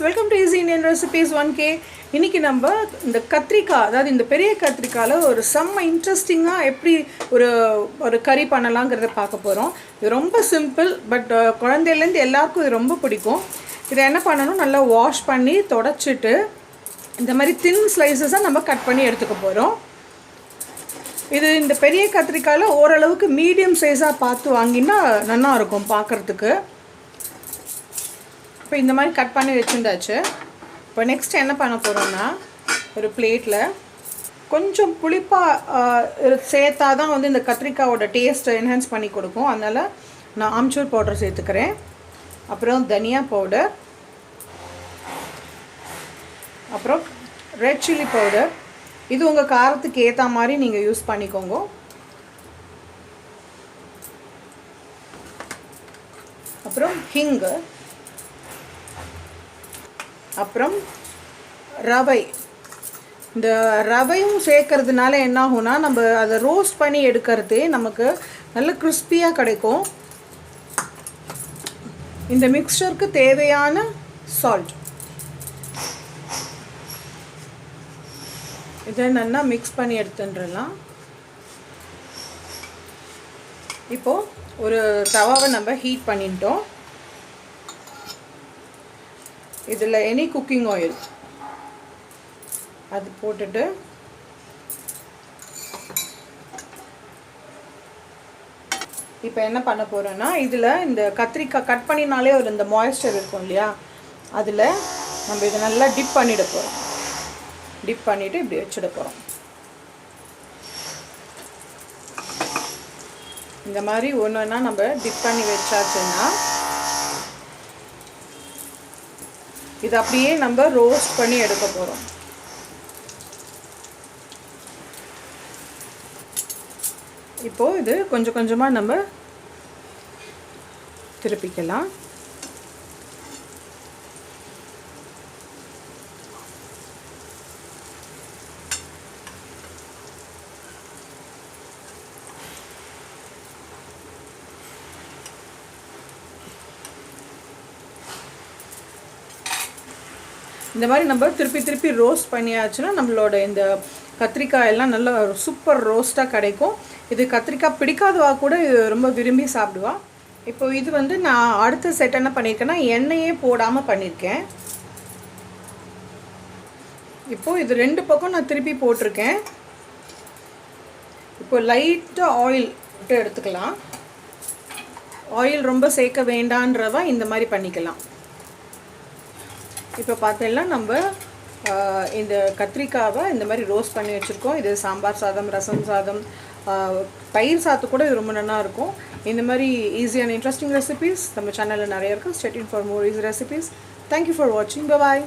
Welcome to easy Indian recipes 1K. இன்றைக்கி நம்ம இந்த கத்திரிக்காய், அதாவது இந்த பெரிய கத்திரிக்காயில் ஒரு செம்ம இன்ட்ரெஸ்டிங்காக எப்படி ஒரு கறி பண்ணலாங்கிறத பார்க்க போகிறோம். இது ரொம்ப சிம்பிள், பட் குழந்தையிலேருந்து எல்லாருக்கும் இது ரொம்ப பிடிக்கும். இதை என்ன பண்ணணும், நல்லா வாஷ் பண்ணி தொடச்சிட்டு இந்த மாதிரி தின் ஸ்லைசஸாக நம்ம கட் பண்ணி எடுத்துக்க போகிறோம். இது இந்த பெரிய கத்திரிக்காயில் ஓரளவுக்கு மீடியம் சைஸாக பார்த்து வாங்கினா நல்லா இருக்கும் பார்க்குறதுக்கு. இப்போ இந்த மாதிரி கட் பண்ணி வச்சுட்டாச்சு. இப்போ நெக்ஸ்ட் என்ன பண்ண போகிறோம்னா, ஒரு பிளேட்டில் கொஞ்சம் புளிப்பாக சேர்த்தா தான் வந்து இந்த கத்திரிக்காயோட டேஸ்ட்டை என்ஹான்ஸ் பண்ணி கொடுக்கும். அதனால் நான் ஆம்ச்சூர் பவுடர் சேர்த்துக்கிறேன். அப்புறம் தனியா பவுடர், அப்புறம் ரெட் சில்லி பவுடர். இது உங்கள் காரத்துக்கு ஏற்ற மாதிரி நீங்கள் யூஸ் பண்ணிக்கோங்க. அப்புறம் ஹிங், அப்புறம் ரவை. இந்த ரவையும் சேர்க்கறதுனால என்ன ஆகும்னா, நம்ம அதை ரோஸ்ட் பண்ணி எடுக்கிறது நமக்கு நல்ல கிறிஸ்பியாக கிடைக்கும். இந்த மிக்சருக்கு தேவையான சால்ட், இதை நல்லா மிக்ஸ் பண்ணி எடுத்துடலாம். இப்போது ஒரு தவாவை நம்ம ஹீட் பண்ணிட்டோம். இதில் எனி குக்கிங் ஆயில் அது போட்டுட்டு இப்போ என்ன பண்ண போகிறோன்னா, இதில் இந்த கத்திரிக்காய் கட் பண்ணினாலே ஒரு இந்த மாய்ஸ்சர் இருக்கும் இல்லையா, அதில் நம்ம இதை நல்லா டிப் பண்ணிட போகிறோம். டிப் பண்ணிவிட்டு இப்படி வச்சுட போகிறோம். இந்த மாதிரி ஒன்று ஒன்றா நம்ம டிப் பண்ணி வச்சாச்சுன்னா இது அப்படியே நம்ம ரோஸ்ட் பண்ணி எடுக்க போகிறோம். இப்போது இது கொஞ்சம் கொஞ்சமாக நம்ம திருப்பிக்கலாம். இந்த மாதிரி நம்ம திருப்பி ரோஸ்ட் பண்ணியாச்சுன்னா நம்மளோட இந்த கத்திரிக்காய் எல்லாம் நல்லா சூப்பர் ரோஸ்ட்டாக கிடைக்கும். இது கத்திரிக்காய் பிடிக்காதவா கூட இது ரொம்ப விரும்பி சாப்பிடுவா. இப்போ இது வந்து நான் அடுத்த செட் என்ன பண்ணியிருக்கேன்னா, எண்ணெயே போடாமல் பண்ணியிருக்கேன். இப்போது இது ரெண்டு பக்கம் நான் திருப்பி போட்டிருக்கேன். இப்போ லைட்டாக ஆயில் விட்டு எடுத்துக்கலாம். ஆயில் ரொம்ப சேர்க்க வேண்டான்றவா இந்த மாதிரி பண்ணிக்கலாம். இப்போ பார்த்தீங்கன்னா நம்ம இந்த கத்திரிக்காவை இந்த மாதிரி ரோஸ்ட் பண்ணி வச்சுருக்கோம். இது சாம்பார் சாதம், ரசம் சாதம், தயிர் சாதம் கூட இது ரொம்ப நல்லா இருக்கும். இந்த மாதிரி ஈஸியான இன்ட்ரெஸ்டிங் ரெசிபீஸ் நம்ம சேனலில் நிறைய இருக்குது. Stay tuned for more easy recipes. Thank you for வாட்சிங். பை பாய்.